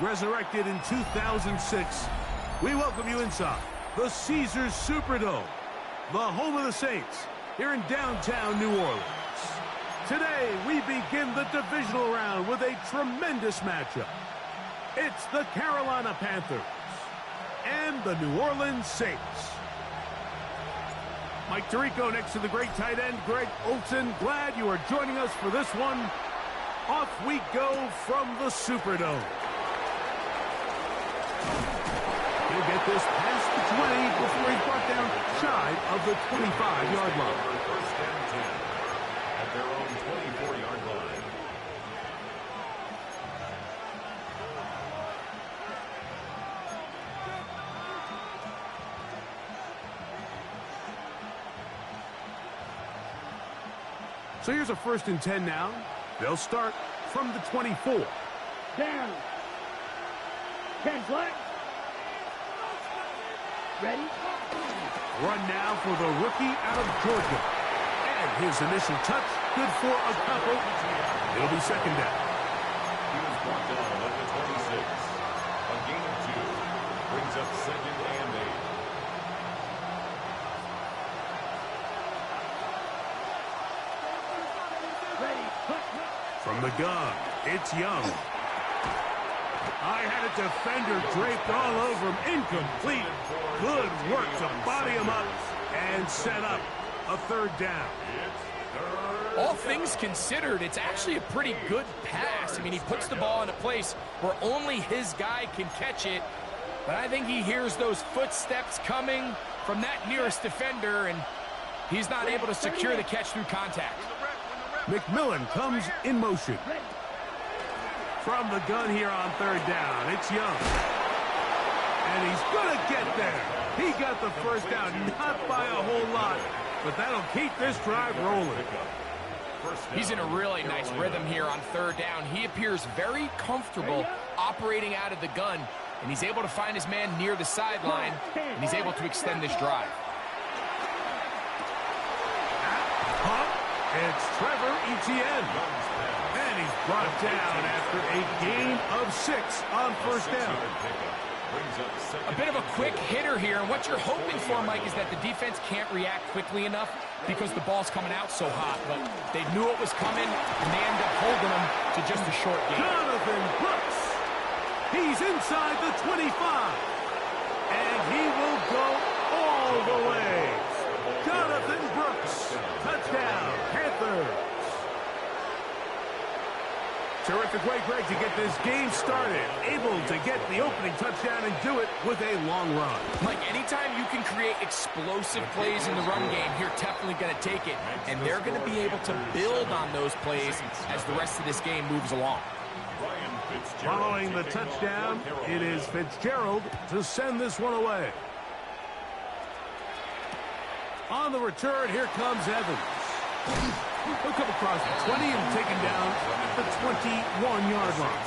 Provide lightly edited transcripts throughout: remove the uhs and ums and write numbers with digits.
Resurrected in 2006, we welcome you inside the Caesars Superdome, the home of the Saints, here in downtown New Orleans. Today, we begin the divisional round with a tremendous matchup. It's the Carolina Panthers and the New Orleans Saints. Mike Tirico next to the great tight end, Greg Olsen. Glad you are joining us for this one. Off we go from the Superdome. He'll get this past the 20 before he's brought down shy of the 25-yard line. First and 10 at their own 24-yard line. So here's a 1st and 10 now. They'll start from the 24. Down. 10 flat. Ready? Run now for the rookie out of Georgia. And his initial touch, good for a couple. It'll be 2nd down. He was brought down at the 26. A gain of 2. Brings up 2nd and 8. From the gun, it's Young. I had a defender draped all over him. Incomplete. Good work to body him up and set up a 3rd down. All things considered, it's actually a pretty good pass. I mean, he puts the ball in a place where only his guy can catch it. But I think he hears those footsteps coming from that nearest defender, and he's not able to secure the catch through contact. McMillan comes in motion. From the gun here on 3rd down, it's Young. And he's going to get there. He got the 1st down, not by a whole lot, but that'll keep this drive rolling. He's in a really nice rhythm here on 3rd down. He appears very comfortable operating out of the gun, and he's able to find his man near the sideline, and he's able to extend this drive. It's Trevor Etienne. And he's brought down after a gain of 6 on 1st down. A bit of a quick hitter here, and what you're hoping for, Mike, is that the defense can't react quickly enough because the ball's coming out so hot. But they knew it was coming, and they end up holding them to just a short gain. Jonathan Brooks. He's inside the 25. And he will go all the way. Jonathan Brooks. Touchdown, Panthers. Terrific way, Greg, to get this game started. Able to get the opening touchdown and do it with a long run. Mike, anytime you can create explosive plays in the run game, you're definitely going to take it. And they're going to be able to build on those plays as the rest of this game moves along. Following the touchdown, it is Fitzgerald to send this one away. On the return, here comes Evans. He'll come across the 20 and taken down at the 21-yard line.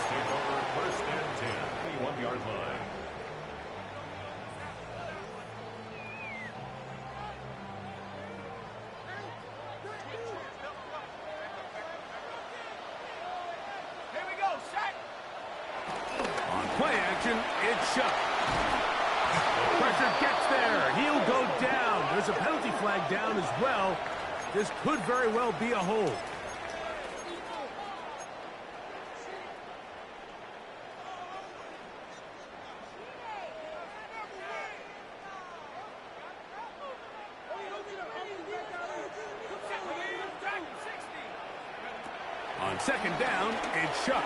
First and 10, 21-yard line. Here we go, set. On play action, it's shot. Pressure gets there. He'll go down. There's a penalty flag down as well. This could very well be a hold. On 2nd down, it's shot.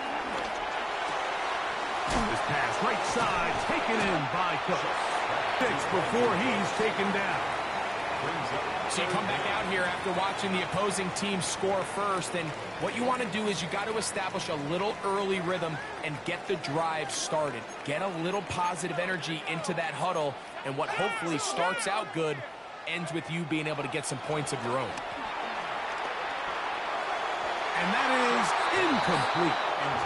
This pass right side taken in by Cook. 6 before he's taken down. So you come back out here after watching the opposing team score first, and what you want to do is you got to establish a little early rhythm and get the drive started. Get a little positive energy into that huddle, and what hopefully starts out good ends with you being able to get some points of your own. And that is incomplete.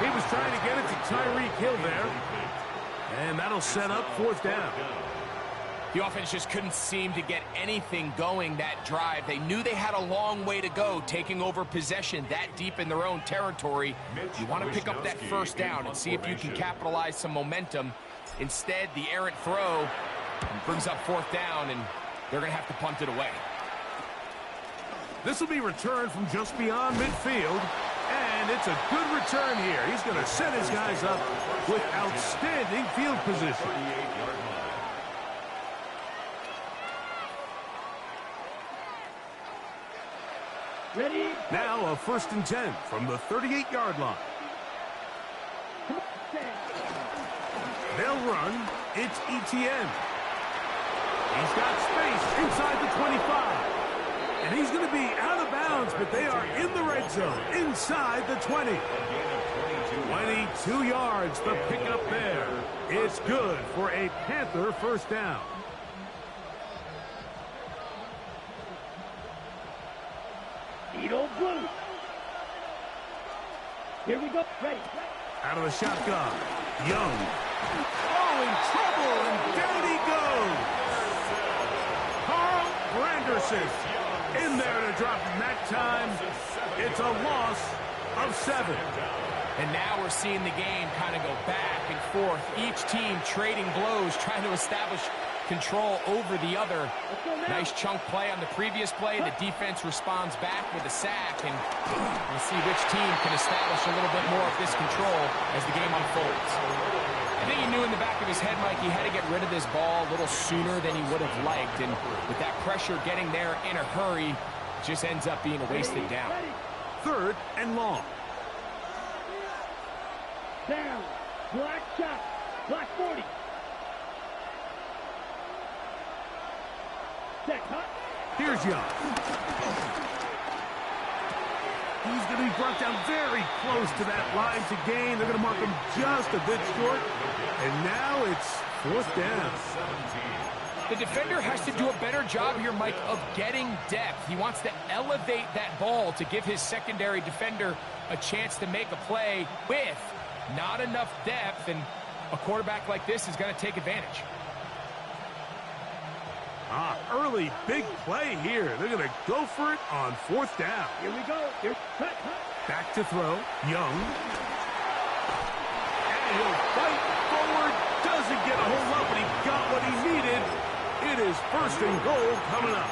He was trying to get it to Tyreek Hill there. And that'll set up 4th down. The offense just couldn't seem to get anything going that drive. They knew they had a long way to go, taking over possession that deep in their own territory. You want to pick up that first down and see if you can capitalize some momentum. Instead, the errant throw brings up fourth down, and they're going to have to punt it away. This will be returned from just beyond midfield, and it's a good return here. He's going to set his guys up with outstanding field position. Ready? Now a 1st and 10 from the 38-yard line. They'll run. It's ETN. He's got space inside the 25. And he's going to be out of bounds, but they are in the red zone, inside the 20. 22 yards, the pickup there. It's good for a Panther first down. Edo Blue. Here we go. Ready. Out of the shotgun. Young. Oh, in trouble, and down he goes. Carl Granderson in there to drop him that time. It's a loss of 7. And now we're seeing the game kind of go back and forth. Each team trading blows, trying to establish control over the other. Nice chunk play on the previous play. The defense responds back with a sack, and we'll see which team can establish a little bit more of this control as the game unfolds. I think he knew in the back of his head, Mike, he had to get rid of this ball a little sooner than he would have liked, and with that pressure getting there in a hurry, it just ends up being a wasted down. 3rd and long. Down. Black shot. Black 40. Check, huh? Here's Young. He's going to be brought down very close to that line to gain. They're going to mark him just a bit short. And now it's 4th down. The defender has to do a better job here, Mike, of getting depth. He wants to elevate that ball to give his secondary defender a chance to make a play with not enough depth, and a quarterback like this is going to take advantage. Early big play here. They're going to go for it on 4th down. Here we go. Here's cut. Back to throw. Young. And he'll fight forward. Doesn't get a whole lot, but he got what he needed. It is 1st and goal coming up.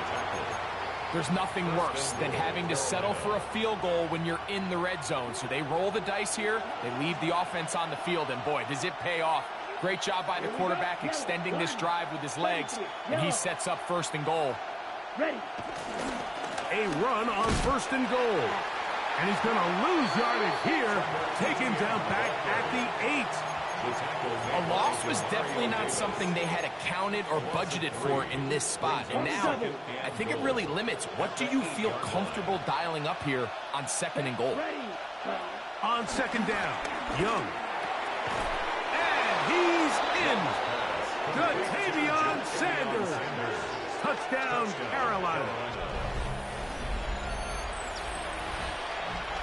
There's nothing worse than having to settle for a field goal when you're in the red zone. So they roll the dice here. They leave the offense on the field, and boy, does it pay off. Great job by the quarterback extending this drive with his legs, and he sets up 1st and goal. Ready. A run on 1st and goal. And he's going to lose yardage here. Taken down back at the 8. A loss was definitely not something they had accounted or budgeted for in this spot. And now, I think it really limits. What do you feel comfortable dialing up here on 2nd and goal? On 2nd down, Young. And he's in. Ja'Tavion Sanders. Touchdown, Carolina.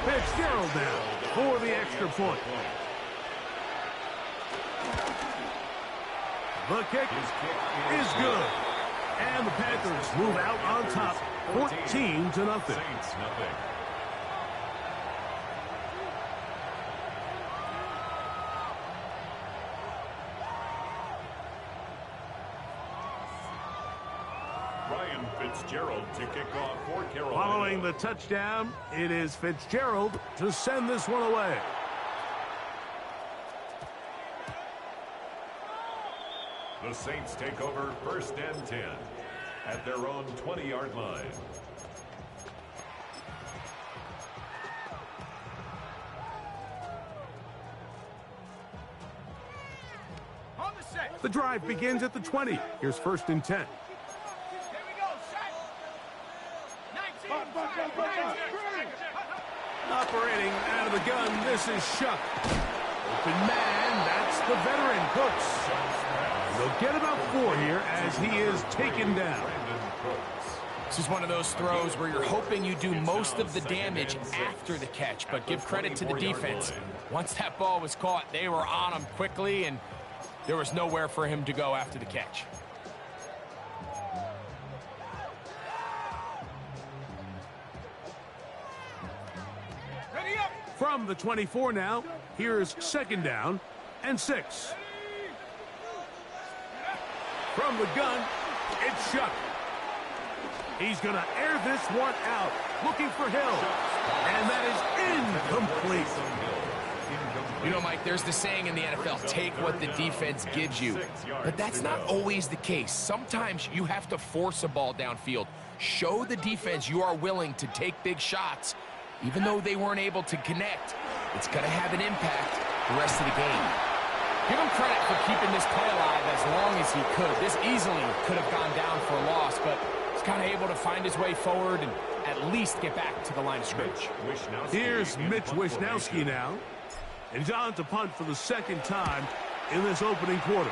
Fitzgerald now for the extra point. The kick is good. And the Panthers move out on top, 14-0. Ryan Fitzgerald to kick off for Carolina. Following the touchdown, it is Fitzgerald to send this one away. The Saints take over 1st and 10 at their own 20-yard line. On the set. The drive begins at the 20. Here's 1st and 10. Here we go. Set. 19. Operating out of the gun, this is Shuck. Open man, that's the veteran Cooks. They'll get about 4 here as he is taken down. This is one of those throws where you're hoping you do most of the damage after the catch, but give credit to the defense. Once that ball was caught, they were on him quickly, and there was nowhere for him to go after the catch. From the 24 now, here's second down and 6. From the gun, it's Shuck. He's going to air this one out, looking for Hill. And that is incomplete. You know, Mike, there's the saying in the NFL, take what the defense gives you. But that's not always the case. Sometimes you have to force a ball downfield. Show the defense you are willing to take big shots. Even though they weren't able to connect, it's going to have an impact the rest of the game. Give him credit for keeping this play alive as long as he could. This easily could have gone down for a loss, but he's kind of able to find his way forward and at least get back to the line of scrimmage. Here's Mitch Wisnowski now. And he's on to punt for the second time in this opening quarter.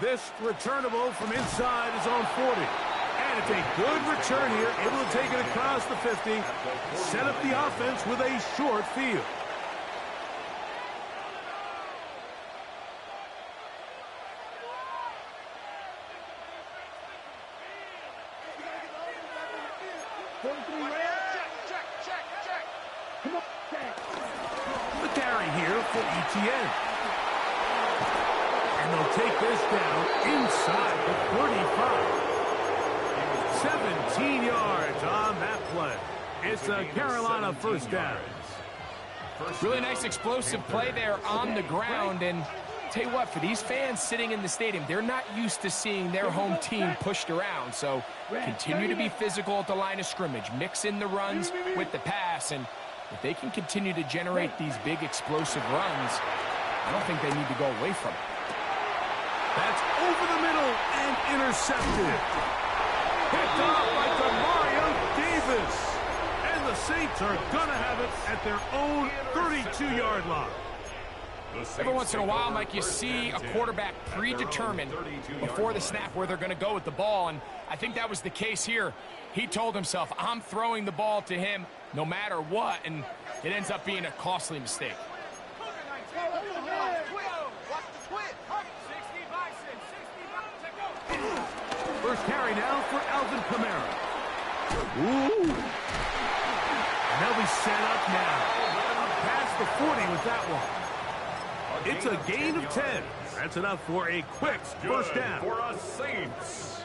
This returnable from inside his own 40. And it's a good return here, able to take it across the 50, set up the offense with a short field. The carry here for ETN. And they'll take this down inside the 35. 17 yards on that play. It's a Carolina first down. Really nice explosive play there on the ground. And tell you what, for these fans sitting in the stadium, they're not used to seeing their home team pushed around. So continue to be physical at the line of scrimmage. Mix in the runs with the pass. And if they can continue to generate these big explosive runs, I don't think they need to go away from it. That's over the middle and intercepted. Picked off by Demario Davis. And the Saints are going to have it at their own 32-yard line. Every once in a while, Mike, you see a quarterback predetermined before the snap where they're going to go with the ball, and I think that was the case here. He told himself, I'm throwing the ball to him no matter what, and it ends up being a costly mistake. First carry now for Alvin Kamara. Ooh. And they'll be set up now. Past the 40 with that one. It's a gain of 10. That's enough for a quick first down. For us Saints.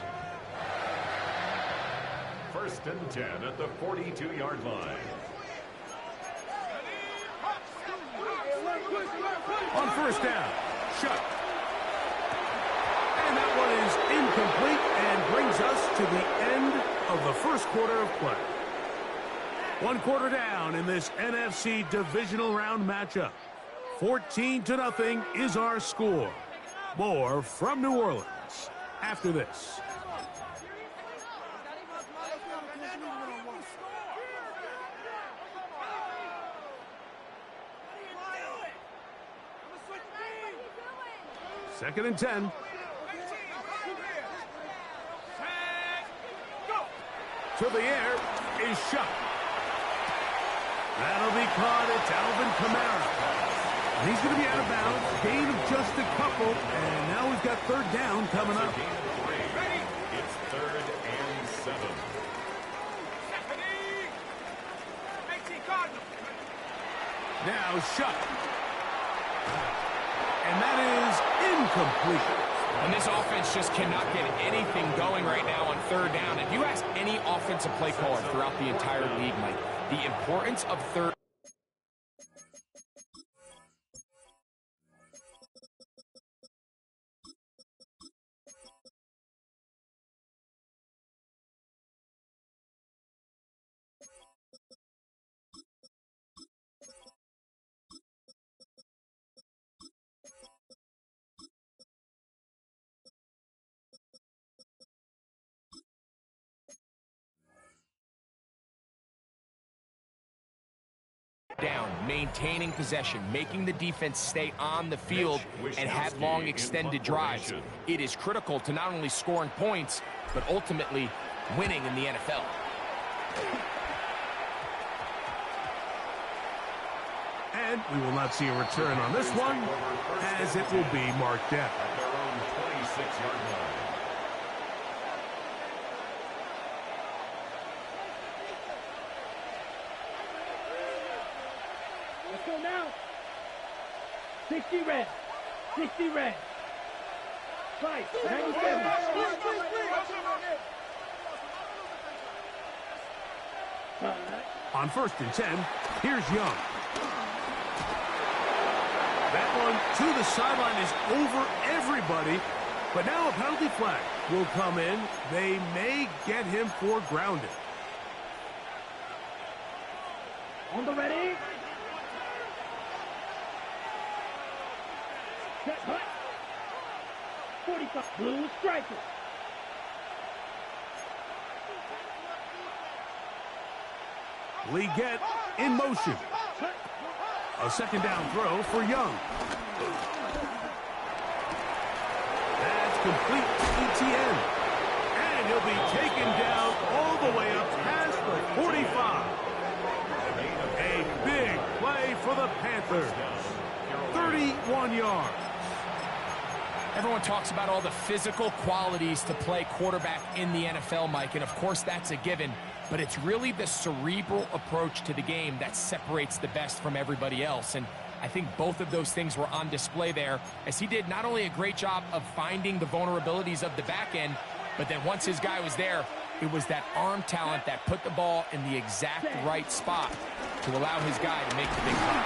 First and 10 at the 42-yard line. On first down, Shuck. And that one is incomplete and brings us to the end of the first quarter of play. One quarter down in this NFC Divisional Round matchup. 14-0 is our score. More from New Orleans after this. Second and 10. To the air is Shuck. That'll be caught. It's Alvin Kamara. And he's going to be out of bounds. Gain of just a couple. And now we've got third down coming up. It's 3rd and 7. Now Shuck. And that is incomplete. And this offense just cannot get anything going right now on third down. If you ask any offensive play caller throughout the entire league, Mike, the importance of third down, maintaining possession, making the defense stay on the field and have long extended drives. It is critical to not only scoring points, but ultimately winning in the NFL. And we will not see a return on this one, as it will be marked down. At their own 26-yard line. 60 red. 60 red. Fight. 97. On 1st and 10, here's Young. That one to the sideline is over everybody, but now a penalty flag will come in. They may get him for grounding. On the ready. Set, hut. 45. Blue striker. Leggett in motion. A 2nd down throw for Young. That's complete to ETN. And he'll be taken down all the way up past the 45. A big play for the Panthers. 31 yards. Everyone talks about all the physical qualities to play quarterback in the NFL, Mike, and of course that's a given, but it's really the cerebral approach to the game that separates the best from everybody else, and I think both of those things were on display there, as he did not only a great job of finding the vulnerabilities of the back end, but then once his guy was there, it was that arm talent that put the ball in the exact right spot to allow his guy to make the big play.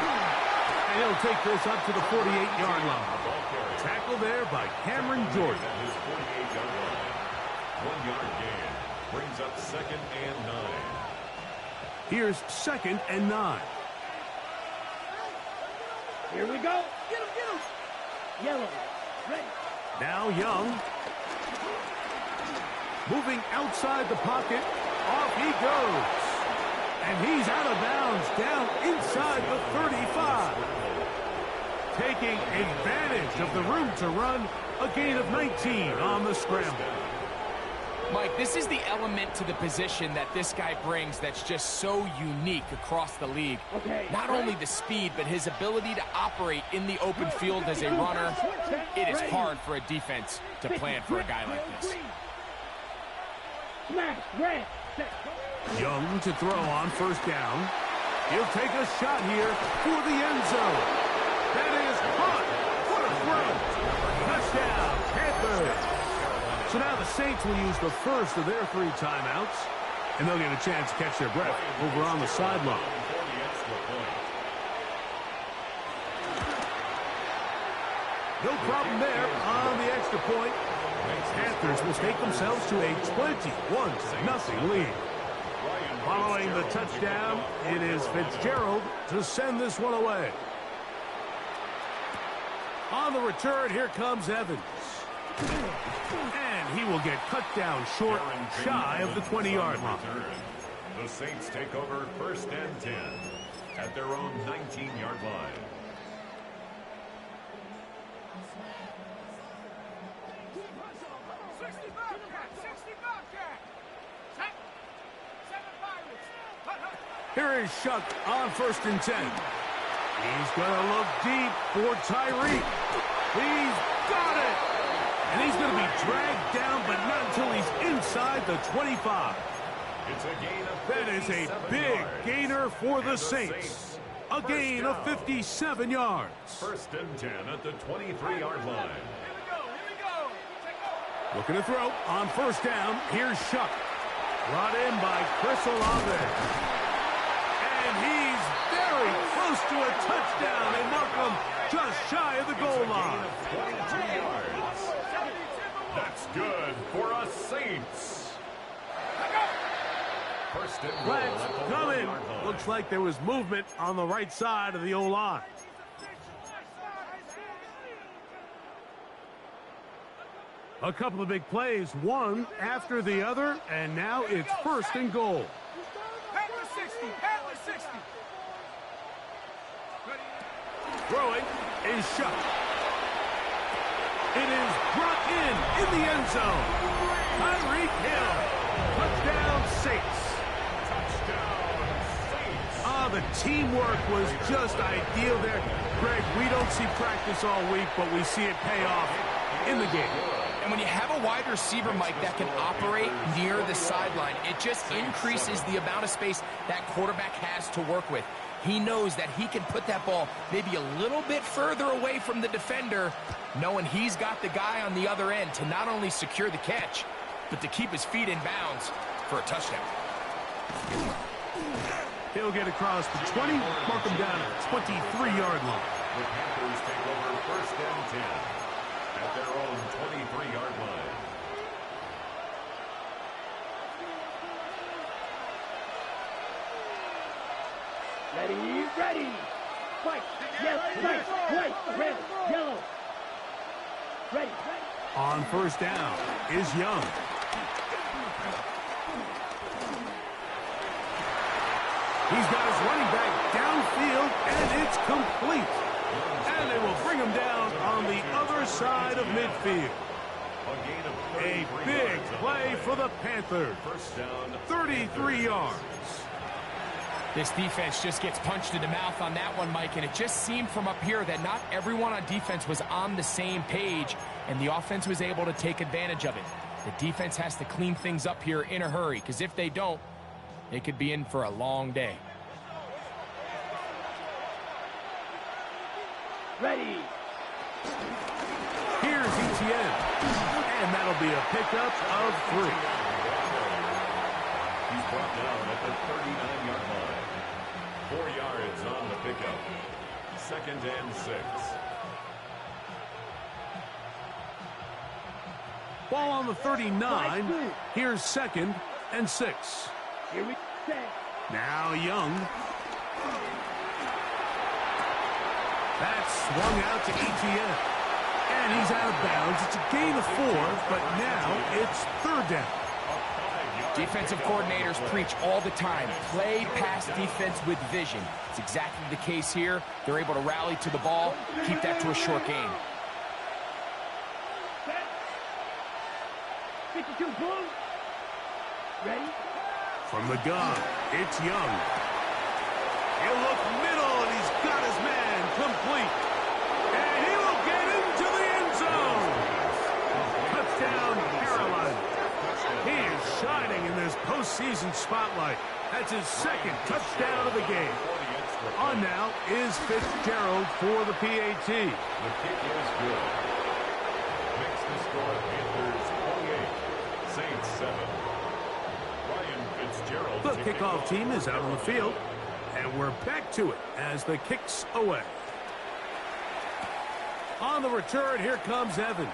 And he'll take this up to the 48-yard line. Tackle there by Cameron Jordan. His 48-yard line. 1-yard gain brings up 2nd and 9. Here's 2nd and 9. Here we go. Get him. Yellow. Ready. Now Young. Moving outside the pocket. Off he goes. And he's out of bounds down inside the 35. Taking advantage of the room to run. A gain of 19 on the scramble. Mike, this is the element to the position that this guy brings that's just so unique across the league. Not only the speed, but his ability to operate in the open field as a runner. It is hard for a defense to plan for a guy like this. Smash. Red. Set. Young to throw on 1st down. He'll take a shot here for the end zone. That is caught. What a throw. Touchdown, Panthers. So now the Saints will use the first of their 3 timeouts, and they'll get a chance to catch their breath over on the sideline. No problem there on the extra point. Panthers will take themselves to a 21-0 lead. Following the touchdown, it is Fitzgerald to send this one away. On the return, here comes Evans. And he will get cut down short, shy of the 20-yard line. The Saints take over 1st and 10 at their own 19-yard line. Here is Shuck on 1st and 10. He's going to look deep for Tyreek. He's got it. And he's going to be dragged down, but not until he's inside the 25. It's a gain of that is a big yards. Gainer for the Saints. A gain of 57 yards. 1st and 10 at the 23-yard line. Looking to throw on 1st down. Here's Shuck. Brought in by Chris Olave. And he's very close to a touchdown, and Markham just shy of the goal line. 22 yards. That's good for us Saints. First and goal Let's at the come in. 1-yard line. Looks like there was movement on the right side of the O-line. A couple of big plays, one after the other, and now it's 1st and goal. Panthers 60, Panthers 60. Throwing is Shuck. It is brought in the end zone. Tyreek Hill. Touchdown Saints. The teamwork was just ideal there. Greg, we don't see practice all week, but we see it pay off in the game. And when you have a wide receiver, Mike, that can operate near the sideline, it just increases the amount of space that quarterback has to work with. He knows that he can put that ball maybe a little bit further away from the defender, knowing he's got the guy on the other end to not only secure the catch, but to keep his feet in bounds for a touchdown. He'll get across the 20, mark him down at 23-yard line. The Panthers take over first and 10 at their own 23-yard line. Ready. Fight. Yes, fight. White, red, yellow. Ready. On first down is Young. He's got his running back downfield, and it's complete. And they will bring him down on the other side of midfield. A big play for the Panthers. First down, 33 yards. This defense just gets punched in the mouth on that one, Mike, and it just seemed from up here that not everyone on defense was on the same page, and the offense was able to take advantage of it. The defense has to clean things up here in a hurry, because if they don't, they could be in for a long day. Ready. Here's ETN, and that'll be a pickup of 3. he's brought down at the 39-yard line. 4 yards on the pickup. Second and 6. Ball on the 39. Here's second and 6. Here we go. Now Young. That's swung out to ETN. And he's out of bounds. It's a gain of 4, but now it's third down. Defensive coordinators preach all the time, play pass defense with vision. It's exactly the case here. They're able to rally to the ball, keep that to a short game. 52 blue. Ready? From the gun, it's Young. He'll look middle, and he's got his man complete. And he will get into the end zone. Touchdown, Carolina. He is shining in this postseason spotlight. That's his second touchdown of the game. On now is Fitzgerald for the PAT. The kick is good. Makes the score Panthers 28, Saints 7. Ryan Fitzgerald. The kickoff team is out on the field, and we're back to it as the kick's away. On the return, here comes Evans.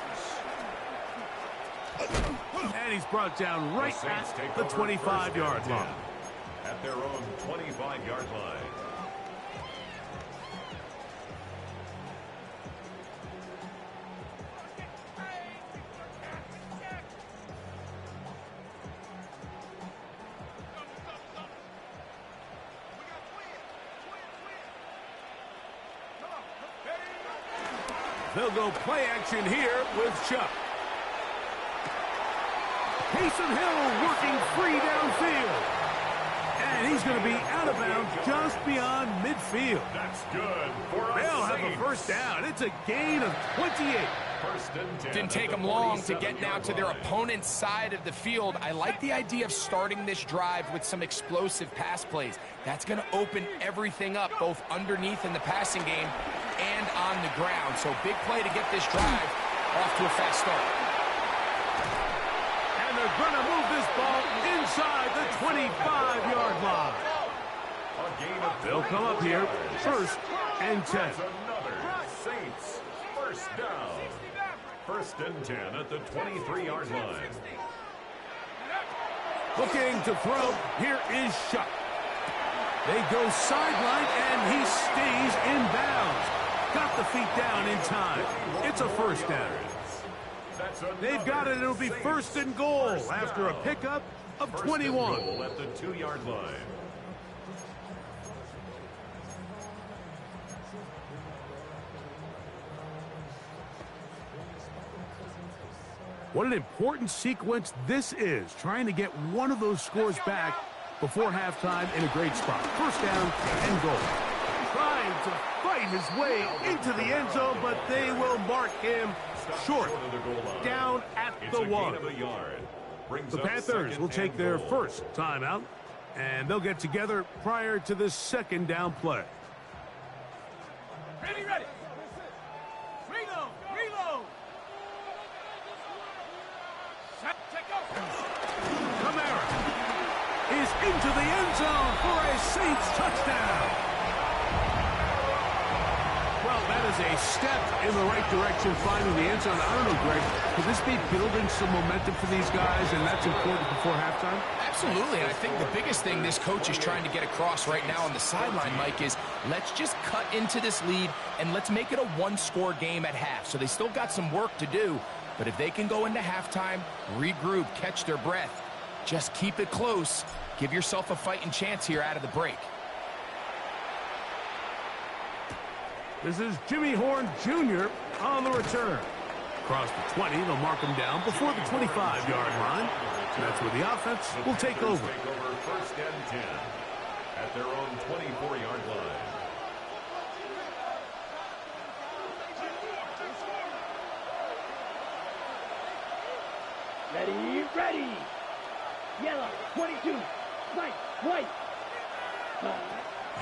And he's brought down right at the 25-yard line. At their own 25-yard line. They'll go play action here with Chuck. Taysom Hill working free downfield. And he's going to be out of bounds just beyond midfield. That's good for us. They'll have a first down. It's a gain of 28. First and 10. Didn't take them long to get now to their opponent's side of the field. I like the idea of starting this drive with some explosive pass plays. That's going to open everything up, both underneath in the passing game and on the ground. So big play to get this drive off to a fast start. And they're going to move this ball inside the 25-yard line. They'll come up here first and 10. Another Saints first down. First and 10 at the 23-yard line. Looking to throw. Here is Shuck. They go sideline, and he stays in bounds. Got the feet down in time. It's a first down. They've got it. It'll be first and goal after a pickup of 21. At the 2-yard line. What an important sequence this is, trying to get one of those scores back before halftime in a great spot. First down and goal. Trying to fight his way into the end zone, but they will mark him short. Down at the 1. The Panthers will take their first timeout. And they'll get together prior to the second down play. Ready, ready. Reload, reload. Set, check out. Kamara is into the end zone for a Saints touchdown. Well, that is a step in the right direction, finding the end zone. I don't know, Greg, could this be building some momentum for these guys, and that's important before halftime? Absolutely, and I think the biggest thing this coach is trying to get across right now on the sideline, Mike, is let's just cut into this lead, and let's make it a one-score game at half. So they still got some work to do, but if they can go into halftime, regroup, catch their breath, just keep it close, give yourself a fighting chance here out of the break. This is Jimmy Horn Jr. on the return. Across the 20, they'll mark him down before the 25-yard line. That's where the offense will take over. First and 10 at their own 24-yard line. Ready, ready. Yellow, 22. White, white.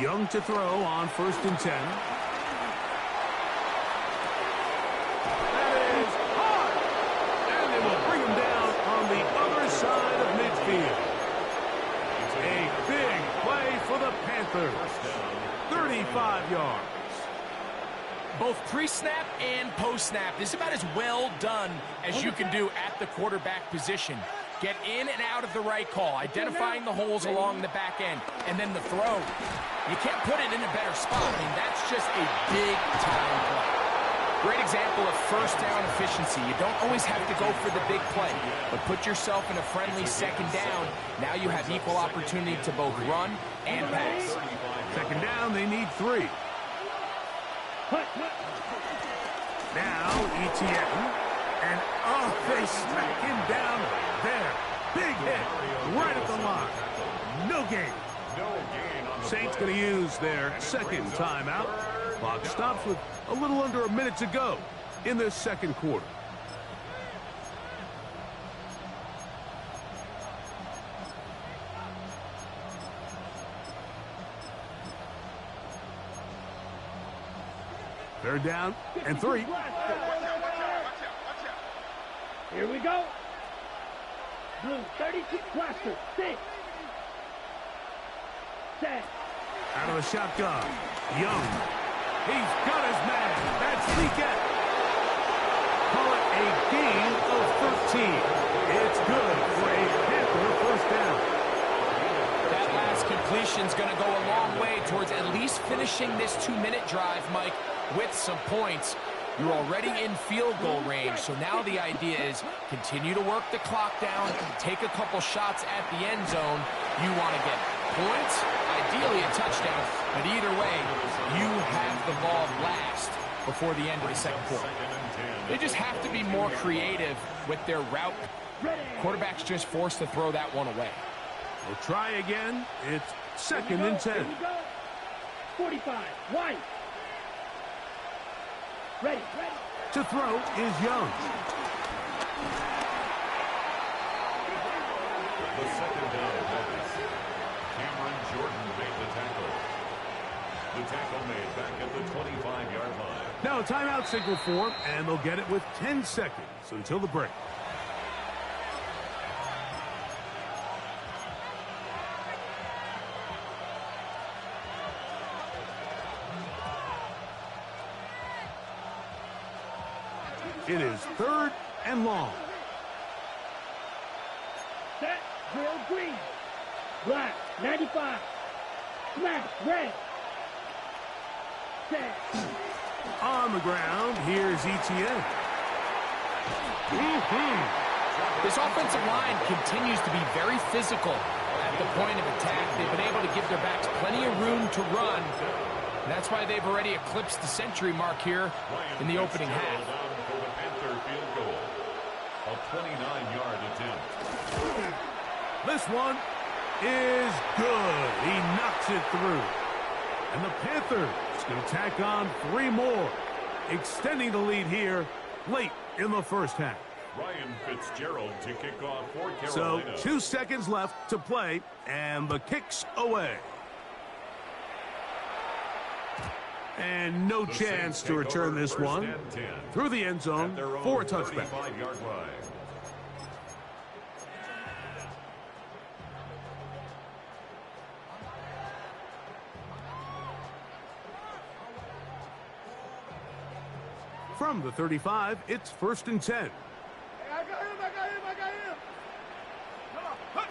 Young to throw on first and 10. That is hard. And they will bring him down on the other side of midfield. A big play for the Panthers. 35 yards. Both pre-snap and post-snap, this is about as well done as you can do at the quarterback position. Get in and out of the right call, identifying the holes along the back end, and then the throw. You can't put it in a better spot. I mean, that's just a big-time play. Great example of first down efficiency. You don't always have to go for the big play, but put yourself in a friendly second down. Now you have equal opportunity to both run and pass. Second down, they need 3. Now, ETN, and they smack him down there. Big hit, right at the line. No gain. Saints going to use their second timeout. Clock stops with a little under a minute to go in this second quarter. Third down and 3. Here we go. Blue, 32 blaster, 6. 7. Out of the shotgun. Young. He's got his man. That's Leakett. Call it a gain of 13. It's good for a Panther first down. That last completion's going to go a long way towards at least finishing this 2-minute drive, Mike, with some points. You're already in field goal range, so now the idea is continue to work the clock down, take a couple shots at the end zone. You want to get points, ideally a touchdown, but either way, you have the ball last before the end of the second quarter. They just have to be more creative with their route. Quarterback's just forced to throw that one away. We'll try again. It's second and 10. Here we go. 45, white. Ready, ready. To throw is Young. The second down penalty. Cameron Jordan made the tackle. The tackle made back at the 25-yard line. Now a timeout signal for him, and they'll get it with 10 seconds until the break. It is third and long. Set, drill, green. Black, 95. Smash, red. Set. On the ground, here's ETN. This offensive line continues to be very physical at the point of attack. They've been able to give their backs plenty of room to run. And that's why they've already eclipsed the century mark here in the opening half. For the Panther field goal. A 29-yard attempt. This one is good. He knocks it through. And the Panthers going to tack on 3 more, extending the lead here late in the first half. Ryan Fitzgerald to kick off for So Carolina. 2 seconds left to play, and the kick's away. And no The chance Saints to take return over this first one and 10 through the end zone at their own for a touchback. 35-yard line. From the 35, it's 1st and 10. I got him, I got him, I got him. Come on.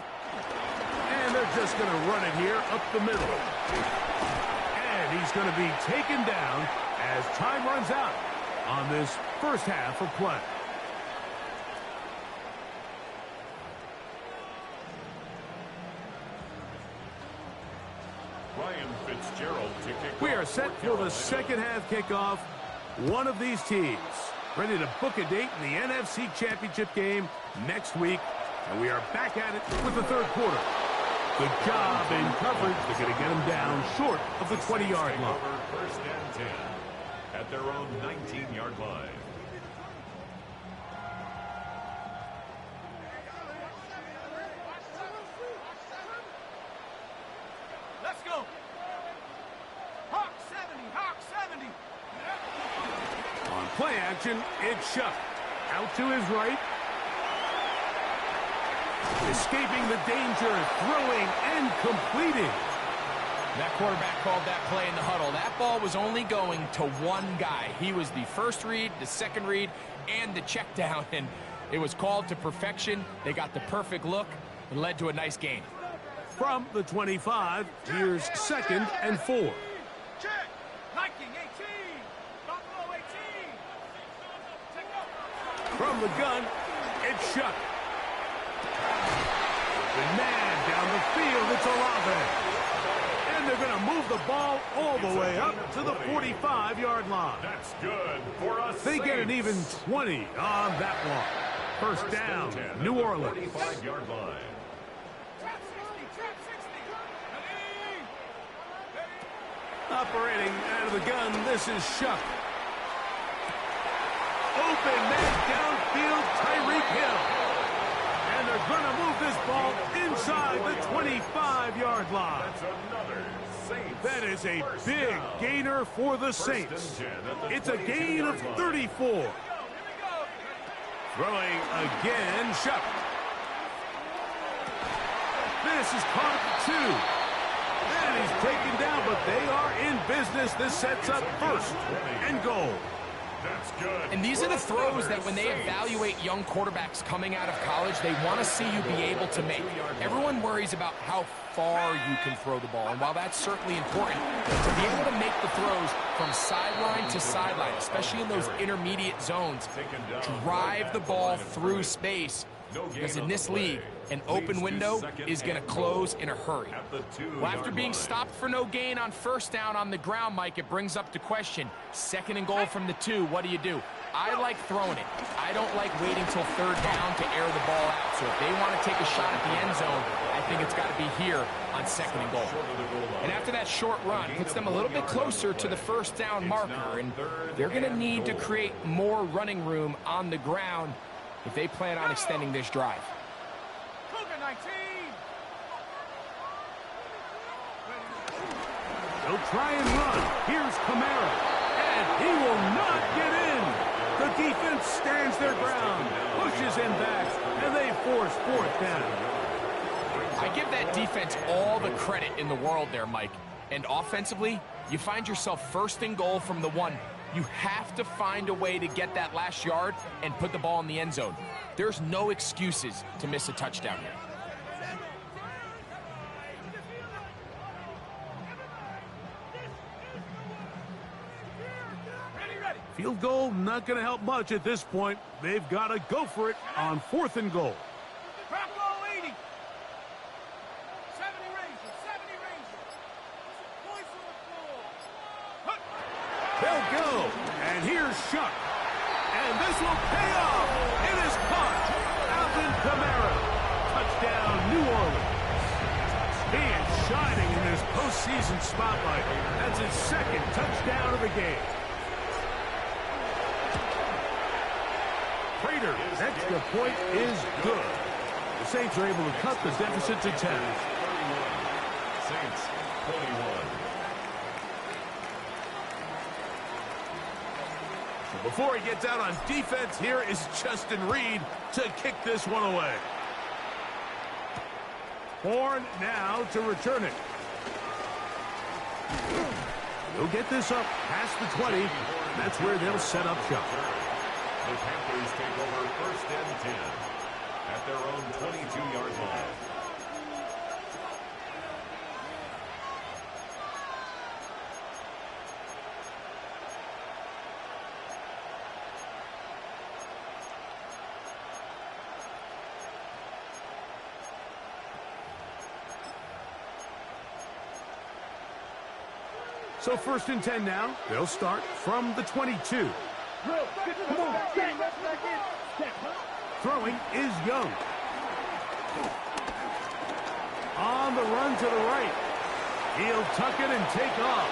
And they're just going to run it here up the middle. And he's going to be taken down as time runs out on this first half of play. Ryan Fitzgerald to kick We off are set for Carolina. the second half kickoff. One of these teams ready to book a date in the NFC Championship game next week. And we are back at it with the third quarter. Good job in coverage. They're going to get him down short of the 20-yard Take line. over first and 10 at their own 19-yard line. Let's go. Hawk 70, Hawk 70. On play action, it's Shuck. Out to his right. Escaping the danger, throwing and completing. That quarterback called that play in the huddle. That ball was only going to one guy. He was the first read, the second read, and the check down. And it was called to perfection. They got the perfect look. It led to a nice gain. From the 25, here's 2nd and 4. Check. Viking 18. Buffalo 18. Take off. From the gun, it's Shuck. The man down the field, it's Olave. And they're going to move the ball all the way up to the 45-yard line. That's good for us. They get an even 20 on that one. First down, New Orleans. 45-yard line. Trap 60, trap 60. Ready. Operating out of the gun, this is Shuck. Open man downfield, Tyreek Hill. And they're going to move this ball inside the 25-yard line. That's another Saints. That is a first big down. gainer for the First and Saints. 10 at the It's a gain of 22-yard line. 34. Here we go. Throwing again, Shuck. This is caught at the 2. And he's taken down, but they are in business. This sets up 1st and goal. That's good. And these are the throws that when they evaluate young quarterbacks coming out of college, they want to see you be able to make. Everyone worries about how far you can throw the ball. And while that's certainly important, to be able to make the throws from sideline to sideline, especially in those intermediate zones, drive the ball through space. Because in this league, an open window is going to close in a hurry. Well, after being stopped for no gain on first down on the ground, Mike, it brings up the question, 2nd and goal from the 2, what do? I like throwing it. I don't like waiting till 3rd down to air the ball out. So if they want to take a shot at the end zone, I think it's got to be here on 2nd and goal. And after that short run, puts them a little bit closer to the 1st down marker, and they're going to need to create more running room on the ground if they plan on extending this drive. Cougar 19. They'll try and run. Here's Kamara. And he will not get in. The defense stands their ground, pushes him back, and they force 4th down. I give that defense all the credit in the world there, Mike. And offensively, you find yourself 1st and goal from the 1. You have to find a way to get that last yard and put the ball in the end zone. There's no excuses to miss a touchdown here. Ready. Field goal not going to help much at this point. They've got to go for it on 4th and goal. Bravo 80. 70 Rangers, 70 Rangers. Points on the floor. They'll go. And here's Shuck. And this will pay off. It is caught. Alvin Kamara. Touchdown, New Orleans. He is shining in this postseason spotlight. That's his 2nd touchdown of the game. Prater cleared. Extra point is good. The Saints are able to cut the deficit to 10. Saints 21. So before he gets out on defense, here is Justin Reed to kick this one away. Horn now to return it. He'll get this up past the 20. That's where they'll set up shop. The Panthers take over 1st and 10 at their own 22-yard line. So 1st and 10 now. They'll start from the 22. Throwing is Young. On the run to the right. He'll tuck it and take off.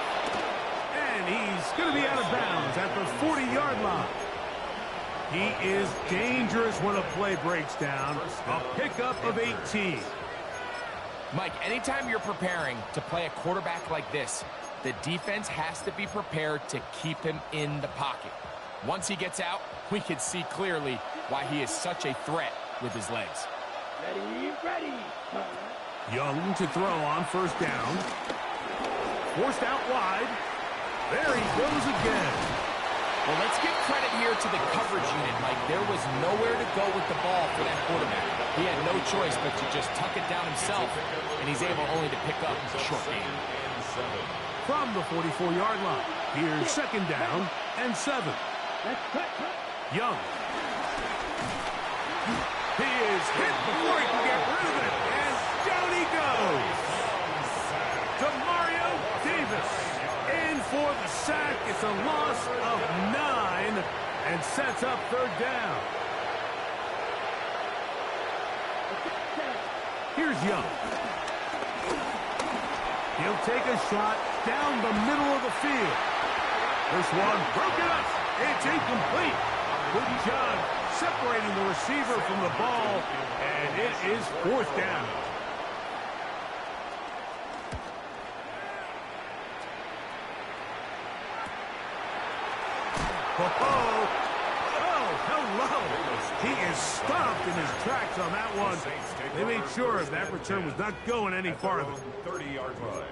And he's going to be out of bounds at the 40-yard line. He is dangerous when a play breaks down. A pickup of 18. Mike, anytime you're preparing to play a quarterback like this, the defense has to be prepared to keep him in the pocket. Once he gets out, we can see clearly why he is such a threat with his legs. Ready. Young to throw on 1st down. Forced out wide. There he goes again. Well, let's give credit here to the coverage unit, Mike. There was nowhere to go with the ball for that quarterback. He had no choice but to just tuck it down himself, and he's able only to pick up a short gain. From the 44-yard line, here's 2nd down and 7. Young. He is hit before he can get rid of it, and down he goes. Demario Davis in for the sack. It's a loss of 9 and sets up 3rd down. Here's Young. He'll take a shot down the middle of the field. This one broken up. It's incomplete. Good job separating the receiver from the ball, and it is 4th down. Oh, hello. He is stopped in his tracks on that one. They made sure that return was not going any farther. 30-yard line.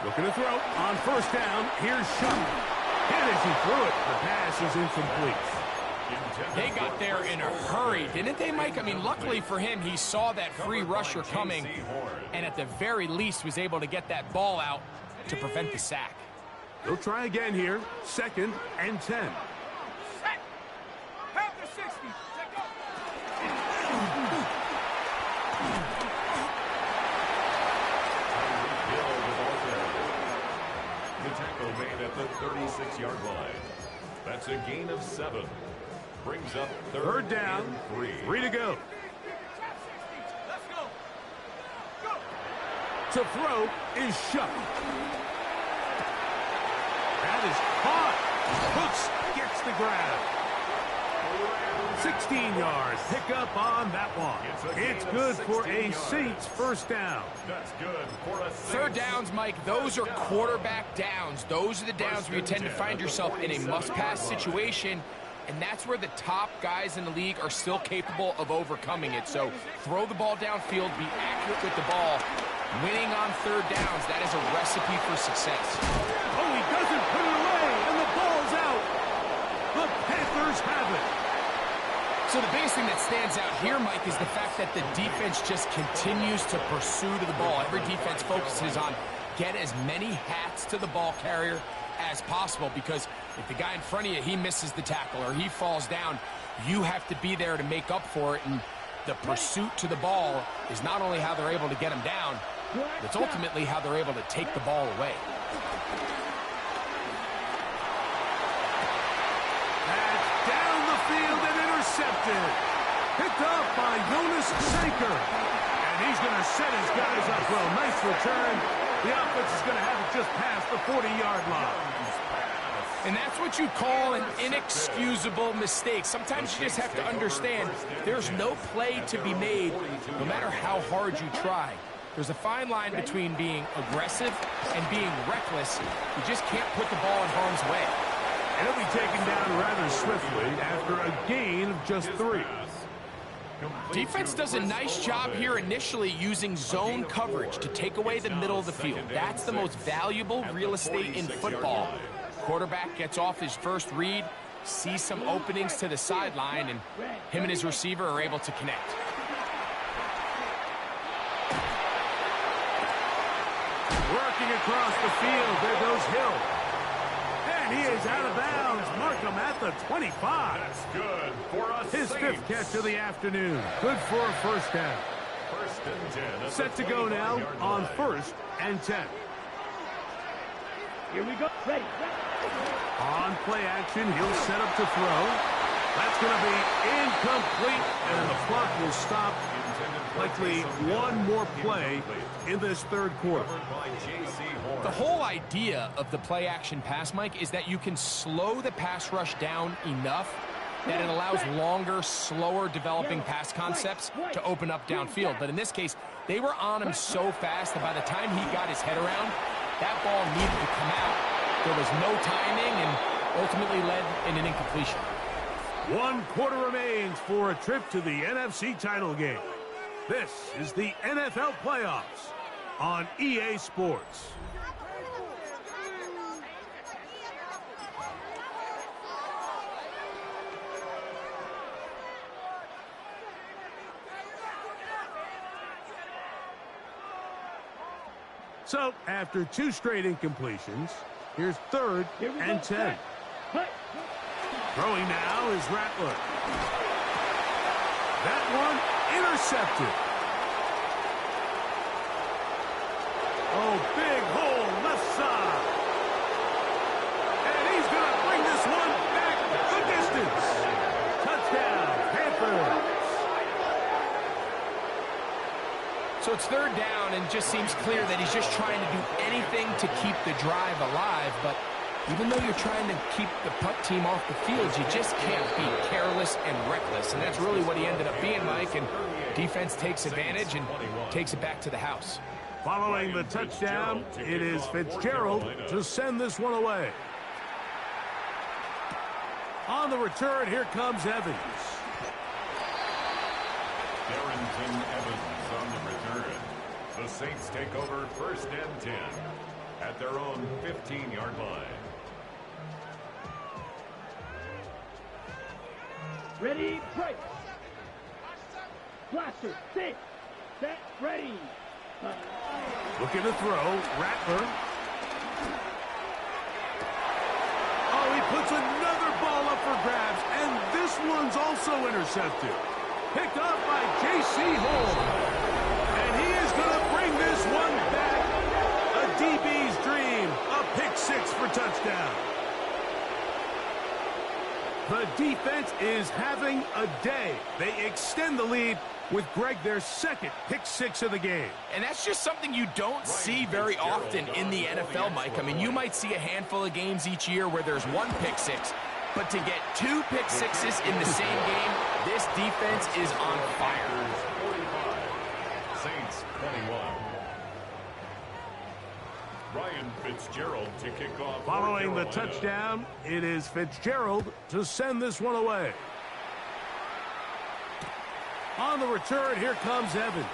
Looking to throw on 1st down. Here's Shuck. And as he threw it, the pass is incomplete. They got there in a hurry, didn't they, Mike? I mean, luckily for him, he saw that free rusher coming, and at the very least was able to get that ball out to prevent the sack. They'll try again here. 2nd and 10. Panther 60. Take up. The tackle made at the 36-yard line. That's a gain of 7. Brings up 3rd down. and 3 to go. Let's go. Go. To throw is Shuck. That is caught. Hooks gets the grab. 16 yards. Pick up on that one. It's good for a Saints 1st down. That's good for a 3rd downs, Mike, those are quarterback downs. Those are the downs where you tend to find yourself in a must-pass situation, and that's where the top guys in the league are still capable of overcoming it. So throw the ball downfield, be accurate with the ball. Winning on 3rd downs, that is a recipe for success. Oh, he doesn't put it away, and the ball's out. The Panthers have it. So the biggest thing that stands out here, Mike, is the fact that the defense just continues to pursue to the ball. Every defense focuses on get as many hats to the ball carrier as possible, because if the guy in front of you, he misses the tackle or he falls down, you have to be there to make up for it. And the pursuit to the ball is not only how they're able to get him down, it's ultimately how they're able to take the ball away. That's down the field and intercepted. Picked up by Jonas Sanker. And he's going to set his guys up well. Nice return. The offense is going to have it just past the 40-yard line. And that's what you call an inexcusable mistake. Sometimes you just have to understand there's no play to be made, no matter how hard you try. There's a fine line between being aggressive and being reckless. You just can't put the ball in harm's way. And he'll be taken down rather swiftly after a gain of just 3. Defense does a nice job here initially using zone coverage to take away the middle of the field. That's the most valuable real estate in football. Quarterback gets off his first read, sees some openings to the sideline, and him and his receiver are able to connect. Working across the field, there goes Hill. And he is out of bounds. Mark him at the 25. That's good for us. His 5th catch of the afternoon. Good for a first down. First and 10. Set to go now on 1st and 10. Here we go. Ready. On play action, he'll set up to throw. That's going to be incomplete, and the clock will stop. Likely one more play in this 3rd quarter. The whole idea of the play action pass, Mike, is that you can slow the pass rush down enough that it allows longer, slower developing pass concepts to open up downfield. But in this case, they were on him so fast that by the time he got his head around, that ball needed to come out. There was no timing and ultimately led in an incompletion. 1 quarter remains for a trip to the NFC title game. This is the NFL playoffs on EA Sports. So, after 2 straight incompletions, here's 3rd and 10. Throwing now is Rattler. That one intercepted. Oh, big hole left side. And he's going to bring this one back the distance. Touchdown, Panthers. So it's 3rd down, and just seems clear that he's just trying to do anything to keep the drive alive. But even though you're trying to keep the punt team off the field, you just can't be careless and reckless. And that's really what he ended up being, Mike. And defense takes advantage and takes it back to the house. Following the touchdown, it is Fitzgerald to send this one away. On the return, here comes Evans. Darrington Evans on the return. The Saints take over 1st and 10 at their own 15-yard line. Ready, break. Blaster, sit, set, ready. Looking to throw, Rattler. Oh, he puts another ball up for grabs, and this one's also intercepted. Picked up by J.C. Hall. And he is going to bring this one back. A DB's dream. A pick 6 for touchdown. The defense is having a day. They extend the lead with Greg their 2nd pick 6 of the game. And that's just something you don't see very often in the NFL, Mike. I mean, you might see a handful of games each year where there's 1 pick 6. But to get 2 pick 6s in the same game, this defense is on fire. 45, Saints 21. Ryan Fitzgerald to kick off. Following the touchdown, it is Fitzgerald to send this one away. On the return, here comes Evans.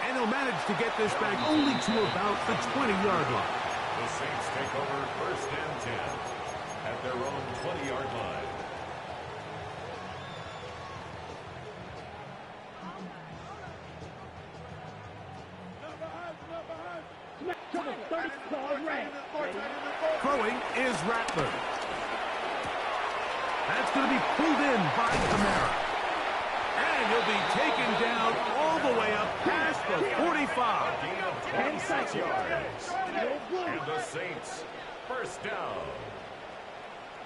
And he'll manage to get this back only to about the 20-yard line. The Saints take over 1st and 10 at their own 20-yard line. Throwing is Rattler. That's going to be pulled in by Kamara. And he'll be taken down all the way up past the 45. 10 yards. And the Saints, 1st down.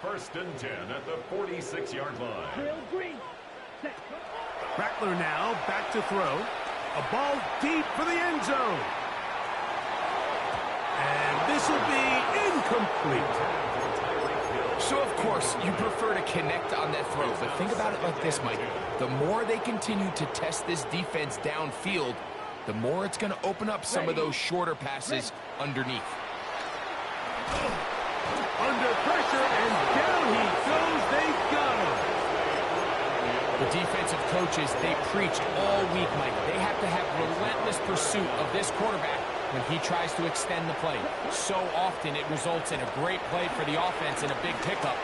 1st and 10 at the 46-yard line. Drill green. Set. Rattler now back to throw. A ball deep for the end zone. And this will be incomplete. So, of course, you prefer to connect on that throw, but think about it like this, Mike. The more they continue to test this defense downfield, the more it's going to open up some of those shorter passes underneath. Under pressure, and down he goes. They got him. The defensive coaches, they preach all week, Mike. They have to have relentless pursuit of this quarterback when he tries to extend the play. So often it results in a great play for the offense and a big pickup.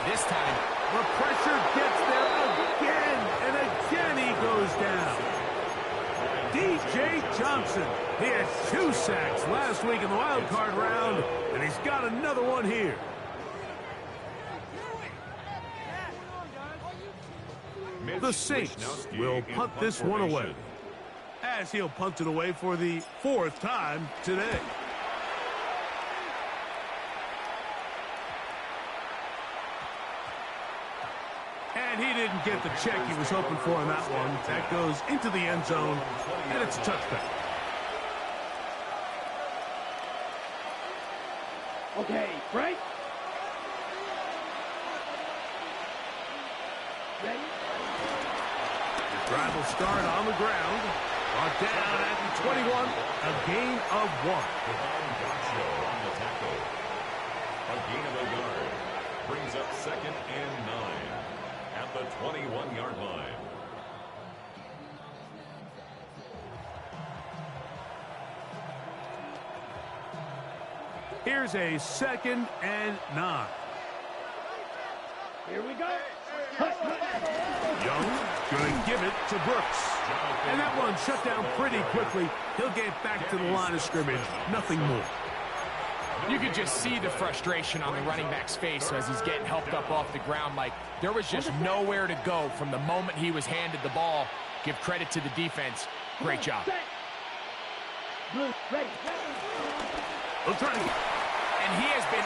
This time, the pressure gets there again, and again he goes down. DJ Johnson, he had 2 sacks last week in the wild card round, and he's got another one here. The Saints will punt this one away, as he'll punt it away for the 4th time today. And he didn't get the check he was hoping for on that one. That goes into the end zone, and it's a touchback. Okay, Frank. Ready? Drive will start on the ground. Brought down at the 21. A gain of 1. On the tackle. A gain of a yard. Brings up 2nd and 9 at the 21-yard line. Here's a 2nd and 9. Here we go. Young going to give it to Brooks. And that one shut down pretty quickly. He'll get back to the line of scrimmage. Nothing more. you could just see the frustration on the running back's face as he's getting helped up off the ground. Like, there was just nowhere to go from the moment he was handed the ball. Give credit to the defense. Great job. Blue, ready. We'll try to... And he has been